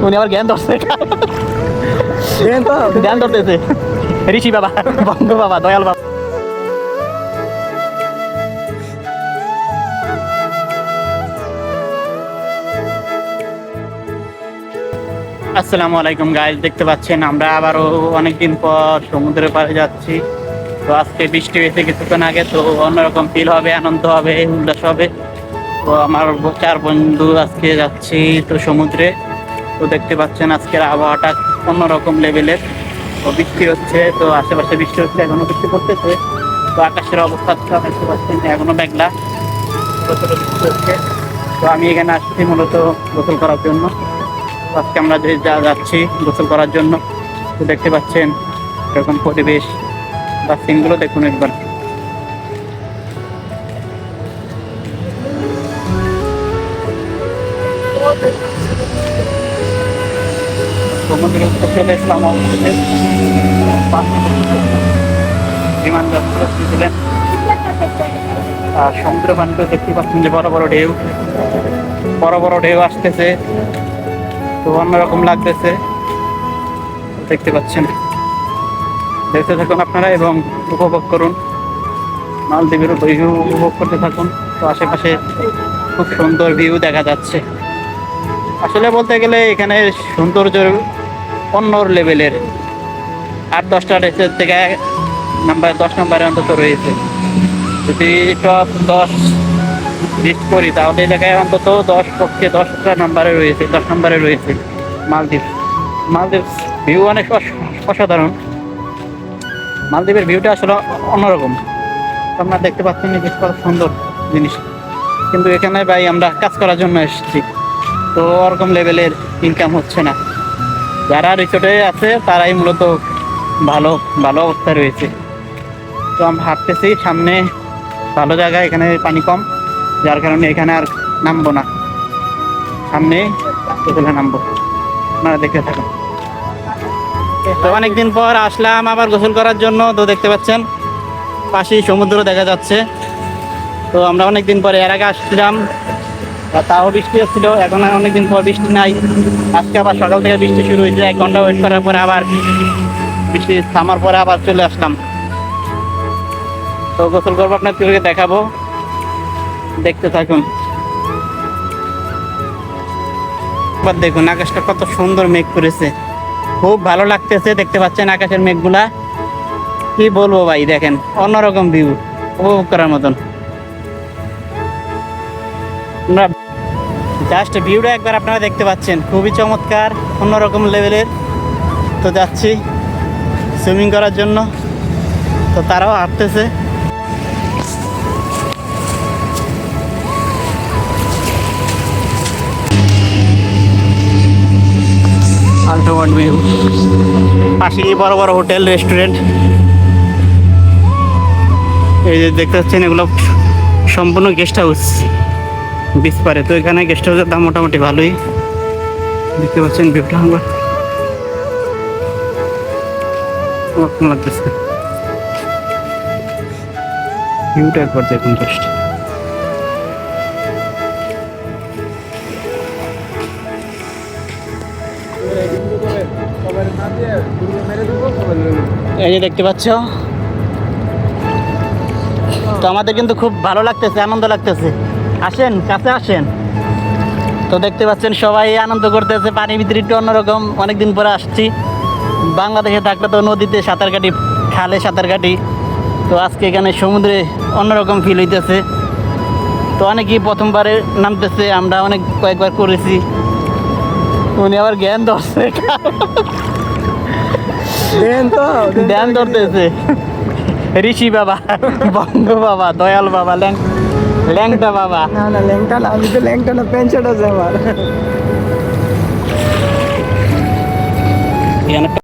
উনি আবার জ্ঞান ধরছে, জ্ঞান ধরতেছে। ঋষি বাবা, বঙ্গ বাবা, দয়াল বাবা। আসসালামু আলাইকুম গাইস, দেখতে পাচ্ছেন আমরা আবারও অনেকদিন পর সমুদ্রের পাড়ে যাচ্ছি। তো আজকে বৃষ্টি হয়েছে কিছুক্ষণ আগে, তো অন্যরকম ফিল হবে, আনন্দ হবে, উল্লাস হবে। তো আমার 4 বন্ধু আজকে যাচ্ছি তো সমুদ্রে। তো দেখতে পাচ্ছেন আজকের আবহাওয়াটা অন্যরকম লেভেলের। তো বৃষ্টি হচ্ছে, তো আশেপাশে বৃষ্টি হচ্ছে, এখনো বৃষ্টি পড়তেছে। তো আকাশের অবস্থা দেখতে পাচ্ছেন এখনো মেঘলা, ছোট বৃষ্টি হচ্ছে। তো আমি এখানে আসছি মূলত গোসল করার জন্য। আজকে আমরা যে যাচ্ছি গোসল করার জন্য। তো দেখতে পাচ্ছেন এরকম পরিবেশ, বা সিনগুলো দেখুন একবার। সমুদ্রে চলে এসলাম বিমান যাত্রা ছিলেন। আর সমুদ্র পানিতে দেখতে পাচ্ছেন যে বড় বড় ঢেউ, বড় বড় ঢেউ আসতেছে। তো অন্যরকম লাগতেছে, দেখতে পাচ্ছেন। দেখতে থাকুন আপনারা এবং উপভোগ করুন, মালদ্বীপের ভিউ উপভোগ করতে থাকুন। তো আশেপাশে খুব সুন্দর ভিউ দেখা যাচ্ছে। আসলে বলতে গেলে এখানে সৌন্দর্য অন্য লেভেলের। 8-10টা দেশের থেকে নাম্বার 10 নম্বরে অন্তত রয়েছে। যদি টপ 10 লিস্ট করি তাহলে এই জায়গায় অন্তত 10 পক্ষে 10টা নাম্বারে রয়েছে, 10 নম্বরে রয়েছে মালদ্বীপ। মালদ্বীপ ভিউ অনেক অসাধারণ। মালদ্বীপের ভিউটা আসলে অন্যরকম। আপনারা দেখতে পাচ্ছেন যে কত সুন্দর জিনিস। কিন্তু এখানে ভাই আমরা কাজ করার জন্য এসেছি, তো ওরকম লেভেলের ইনকাম হচ্ছে না। যারা রিসোর্টে আছে তারাই মূলত ভালো ভালো অবস্থায় রয়েছে। তো আমরা হাঁটতেছি সামনে, ভালো জায়গা, এখানে পানি কম, যার কারণে এখানে আর নামবো না, সামনে গোসলে নামবো। আপনারা দেখতে থাকুন। তো অনেকদিন পর আসলাম আবার গোসল করার জন্য। তো দেখতে পাচ্ছেন পাশেই সমুদ্র দেখা যাচ্ছে। তো আমরা অনেকদিন পরে, এর আগে আসছিলাম তাও বৃষ্টি হচ্ছিল, এখন আর অনেকদিন পর বৃষ্টি নাই। আজকে আবার সকাল থেকে বৃষ্টি শুরু হয়েছে, 1 ঘন্টা ওয়েট করার পরে আবার বৃষ্টি থামার পরে আবার চলে আসলাম। তো গোসল করবো, আপনাদেরকে দেখাবো, দেখতে থাকুন। এবার দেখুন আকাশটা কত সুন্দর মেঘ করেছে, খুব ভালো লাগতেছে। দেখতে পাচ্ছেন আকাশের মেঘগুলা, কি বলবো ভাই, দেখেন অন্যরকম ভিউ, উপভোগ করার মতন। আমরা জাস্ট ভিউটা একবার আপনারা দেখতে পাচ্ছেন, খুবই চমৎকার, অন্যরকম লেভেলের। তো যাচ্ছি সুইমিং করার জন্য, তো তারাও হাঁটতেছে। আল্টিমেট ভিউ, পাশেই বড় বড় হোটেল, রেস্টুরেন্ট। এই যে দেখতে পাচ্ছেন এগুলো সম্পূর্ণ গেস্ট হাউস বিচ পারে। তো এখানে গেস্ট হাউসের দাম মোটামুটি ভালোই। দেখতে পাচ্ছেন ভিউটা আমার লাগতেছে, ভিউটা একবার দেখুন জাস্ট। এই যে দেখতে পাচ্ছ, তো আমাদের কিন্তু খুব ভালো লাগতেছে, আনন্দ লাগতেছে। আসেন, কাছে আসেন। তো দেখতে পাচ্ছেন সবাই আনন্দ করতেছে, পানির ভিতরে একটু অন্যরকম। অনেকদিন পরে আসছি, বাংলাদেশে থাকলে তো নদীতে সাঁতার কাটি, খালে সাঁতার কাটি। তো আজকে এখানে সমুদ্রে অন্যরকম ফিল হইতেছে। তো অনেকেই প্রথমবারে নামতেছে, আমরা অনেক কয়েকবার করেছি। উনি আবার জ্ঞান ধরছে, জ্ঞান ধরতেছে। ঋষি বাবা, বঙ্গ বাবা, দয়াল বাবা, ল্যাংটা বাবা। না ল্যাংটা না, আমি তো ল্যাংটা না, প্যান্ট শার্ট আছে আমার।